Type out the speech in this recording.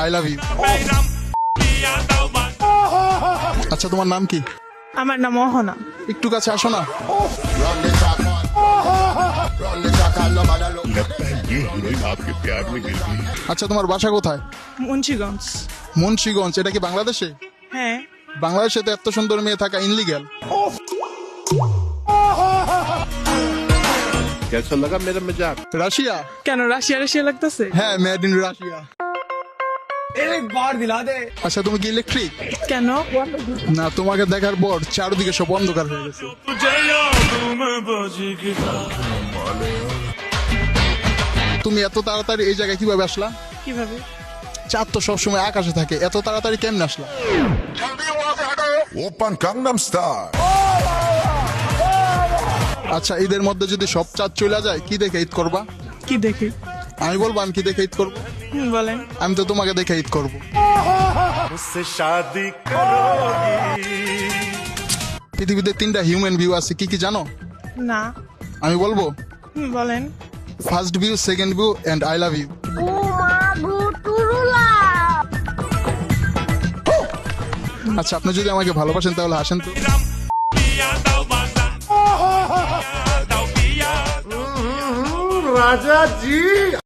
I love you. আচ্ছা তোমার নাম কি? আমার নাম মোহনা। একটু কাছে আসো না। लगता है ये हीरोइन आपके प्यार में गिर गई। আচ্ছা তোমার বাসা কোথায়? মুন্সিগঞ্জ। মুন্সিগঞ্জ। এটা কি বাংলাদেশে? হ্যাঁ। বাংলাদেশে তো এত সুন্দর মেয়ে থাকা ইনলিগ্যাল। कैसा लगा मेरा मजाक? রাশিয়া? কেন রাশিয়া রাশিয়া লাগতেছে? হ্যাঁ, মেড ইন রাশিয়া। আচ্ছা তুমি কি ইলেকট্রিক? কেন? না, তোমাকে দেখার পর চারদিকে সব অন্ধকার হয়ে গেছে। তুমি এত তাড়াতাড়ি এই জায়গায় কিভাবে আসলা? কিভাবে? চাঁদ তো সবসময় আকাশে থাকে, এত তাড়াতাড়ি কেমনে আসলা? 오빤 강남스타일. আচ্ছা ঈদের মধ্যে যদি সব চাঁদ চলে যায় কি দেখে ঈদ করবা? কি দেখে? আমি বলবো আমি কি দেখে ঈদ করবো? বলেন। আমি তো তোমাকে দেখে ঈদ করবো। পৃথিবীতে 3টা হিউম্যান ভিউ আছে, কি কি জানো? না। আমি বলবো? বলেন। First view, second view and I love you. আচ্ছা আপনি যদি আমাকে ভালোবাসেন তাহলে হাসেন তো। राजा जी